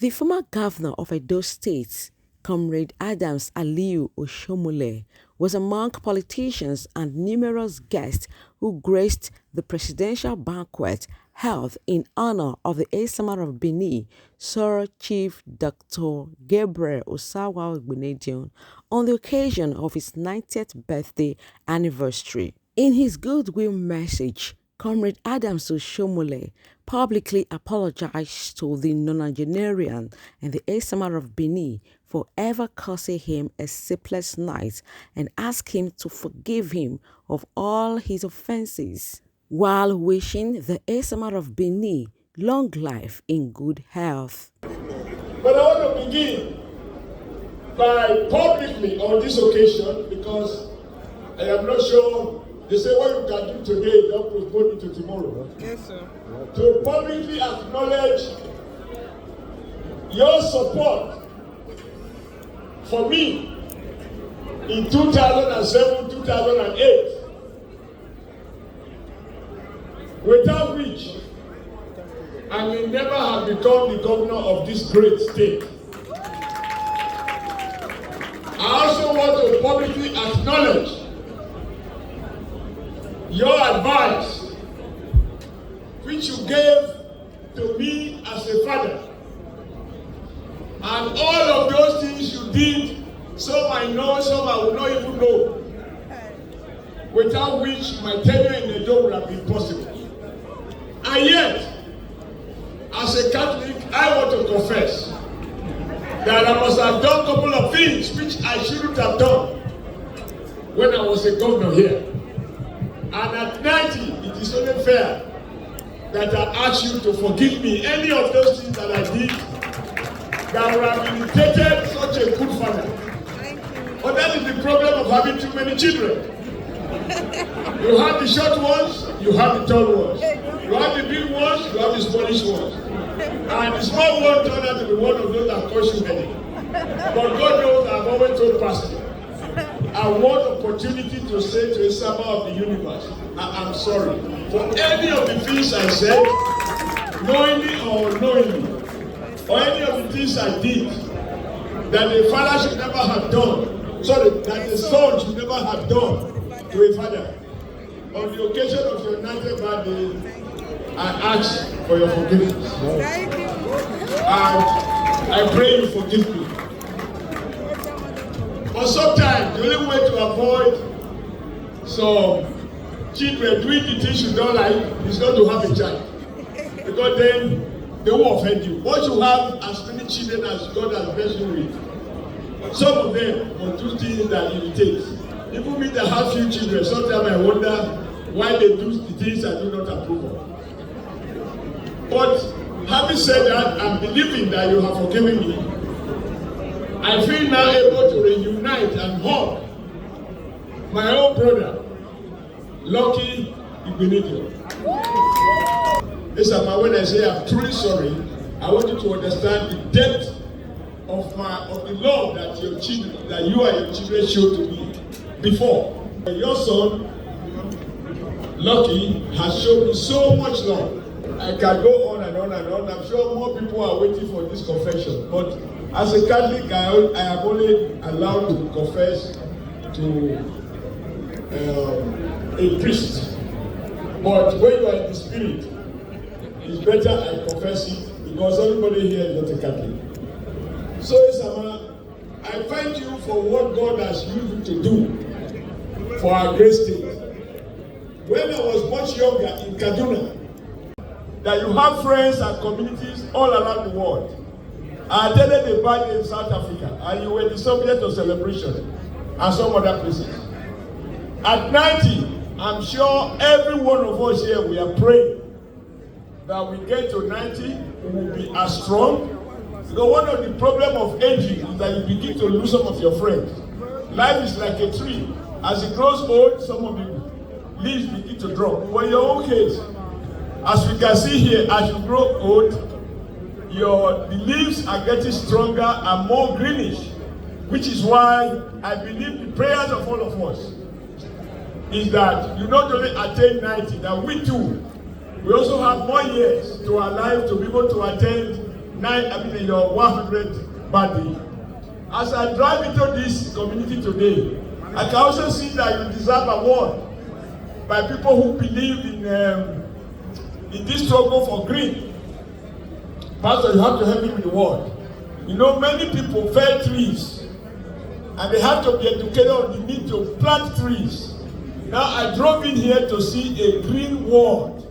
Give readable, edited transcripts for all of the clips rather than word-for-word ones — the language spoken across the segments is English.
The former governor of Edo State, Comrade Adams Oshiomole, was among politicians and numerous guests who graced the presidential banquet held in honor of the Esama of Benin, Sir Chief Dr. Gabriel Osawa Benin, on the occasion of his 90th birthday anniversary. In his goodwill message, Comrade Adams Oshiomole publicly apologized to the nonagenarian and the Esama of Benin for ever causing him a sleepless night and asked him to forgive him of all his offenses, while wishing the Esama of Benin long life in good health. But I want to begin by publicly on this occasion, because I am not sure. They say what you can do today, don't postpone it to tomorrow. Yes, sir. To publicly acknowledge your support for me in 2007, 2008, without which I may never have become the governor of this great state. I also want to publicly acknowledge your advice, which you gave to me as a father, and all of those things you did, some I know, some I will not even know, without which my tenure in Edo would have been possible. And yet, as a Catholic, I want to confess that I must have done a couple of things which I shouldn't have done when I was a governor here. And at 90, it is only fair that I ask you to forgive me any of those things that I did that would have irritated such a good father. But that is the problem of having too many children. You have the short ones, you have the tall ones. You have the big ones, you have the smallish ones. And the small one turned out to be one of those that cause you headache. But God knows I've always told Pastor, I want opportunity to say to Esama of the universe, I'm sorry for any of the things I said, knowingly or unknowingly, or any of the things I did that the father should never have done, that the son should never have done to a father. On the occasion of your 90th birthday, I ask for your forgiveness. Thank you. And I pray you forgive me. But sometimes the only way to avoid some children doing the things you don't like is not to have a child. Because then they will offend you. Once you have as many children as God has blessed you with, some of them will do things that irritate. Even me that have few children, sometimes I wonder why they do the things I do not approve of. But having said that, and believing that you have forgiven me, I feel now able to reunite and hug my own brother, Lucky Igbenedion. Esama, when I say I'm truly sorry, I want you to understand the depth of the love that your children, that you and your children showed to me before. Your son, Lucky, has shown me so much love. I can go on and on and on. I'm sure more people are waiting for this confession. But as a Catholic, I am only allowed to confess to a priest. But when you are in the spirit, it's better I confess it because everybody here is not a Catholic. So, Esama, I thank you for what God has used you to do for our great state. When I was much younger in Kaduna, that you have friends and communities all around the world. I attended a party in South Africa, and you were the subject of celebration and some other places. At 90, I'm sure every one of us here, we are praying that we get to 90, we will be as strong. Because one of the problems of aging is that you begin to lose some of your friends. Life is like a tree. As it grows old, some of the leaves begin to drop. But in your own case, as we can see here, as you grow old, the leaves are getting stronger and more greenish, which is why I believe the prayers of all of us is that you not only attain 90, that we too, we also have more years to our life to be able to attend your 100th birthday. As I drive into this community today, I can also see that you deserve award by people who believe in this struggle for green. Pastor, you have to help me with the word. You know, many people fell trees, and they have to be educated on the need to plant trees. Now, I drove in here to see a green world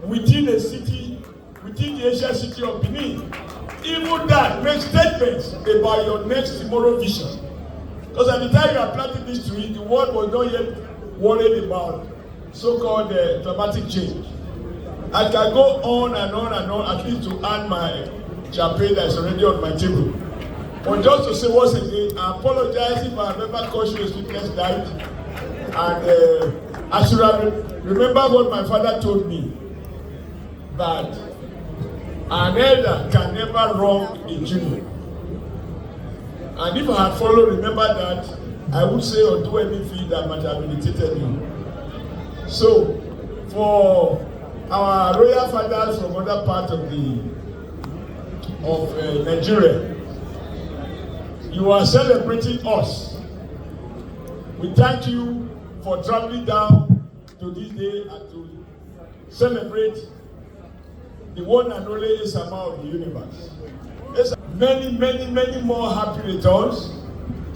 within a city, within the Asian city of Benin. Even that makes statements about your next tomorrow vision. Because at the time you are planting this tree, the world was not yet worried about so-called climatic change. I can go on and on and on, at least to earn my champagne that is already on my table. But just to say once again, I apologize if I have ever caused you a sleepless night. And I should have remember what my father told me, that an elder can never wrong a junior. And if I had followed, remember that, I would say or do anything that might have irritated you. So, for our royal fathers from other parts of Nigeria, you are celebrating us. We thank you for traveling down to this day and to celebrate the one and only Esama of the universe. Many, many, many more happy returns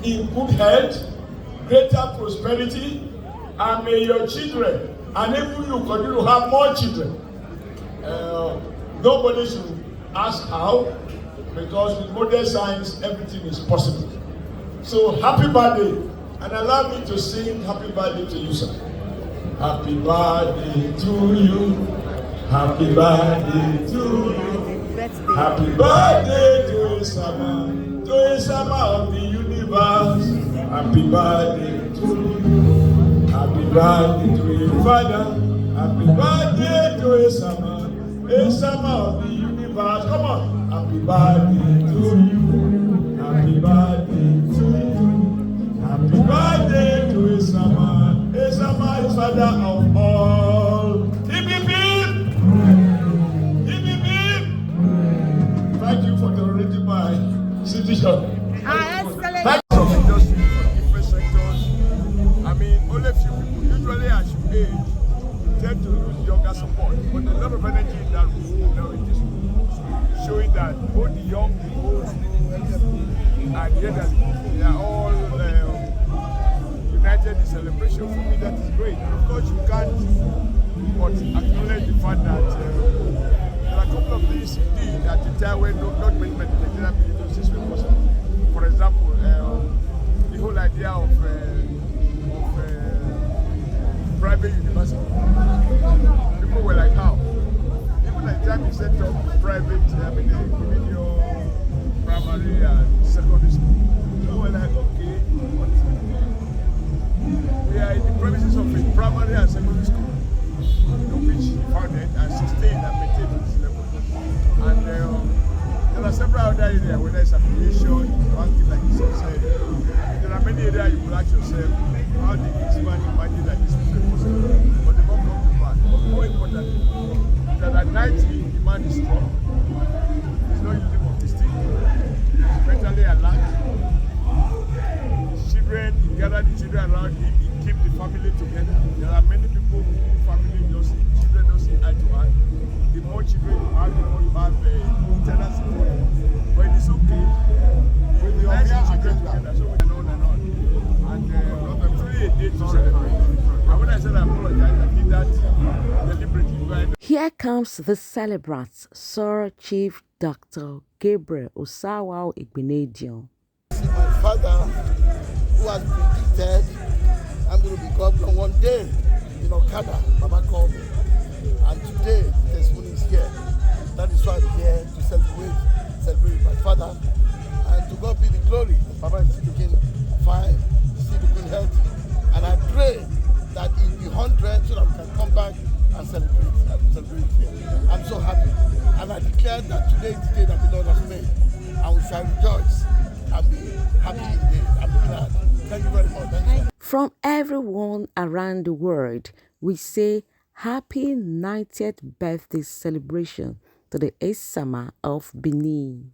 in good health, greater prosperity, and may your children, and even you continue to have more children. Nobody should ask how, because with modern science, everything is possible. So happy birthday, and allow me to sing happy birthday to you, sir. Happy birthday to you. Happy birthday to you. Happy birthday to Esama of the universe. Happy birthday to you. Happy birthday to your father. Happy birthday to Esama of the universe. Come on. Happy birthday to you. Happy birthday to you. Happy birthday to Esama. Esama is father of all. Hip hip hip. Hip hip hip. Thank you for tolerating my situation. Thank you for industry from different sectors. I mean, only a few people, usually as you age, tend to lose younger support. But there's a lot of energy in that room, in this room, showing that both the young, the old, and the elderly, they are all united in celebration. For me, that is great. And of course, you can't but acknowledge the fact that there are a couple of things indeed at the time when not many Nigerian believe this was possible. For example, the whole idea of private university. People were like, how? Even at the time you set up private, the primary and secondary school, people were like, okay, but we are in the premises of a primary and secondary school, which founded and sustained and maintained this level. And there are several other areas where there's affiliation, banking, like you said. There are many areas you will ask yourself, how did this man imagine that this was possible? But the bomb comes to pass. But more importantly, that at 90, the man is strong. He's not using autistic. He's mentally alert. His children, he gathered the children around him, he keep the family together. There are many people who family children don't see eye to eye. The more children you have, the more you have internal support. But it's okay. With the nice children together, so we can on and on. And it's really a day to celebrate. And when I said I apologize, I did that deliberately. Here comes the celebrant, Sir Chief Dr. Gabriel Osawa Igbenedion. My father, who has predicted I'm going to be governor one day in Okada, Baba called me. And today, the testimony is here. That is why I'm here to celebrate my father. And to God be the glory. Baba is still looking fine, still looking healthy. And I pray that he'll be 100 so that we can come back and celebrate here. I'm so happy. And I declare that today is the day that the Lord has made. And we shall rejoice and be happy indeed and be glad. Thank you very much. Thank you. From everyone around the world, we say happy 90th birthday celebration to the Esama of Benin.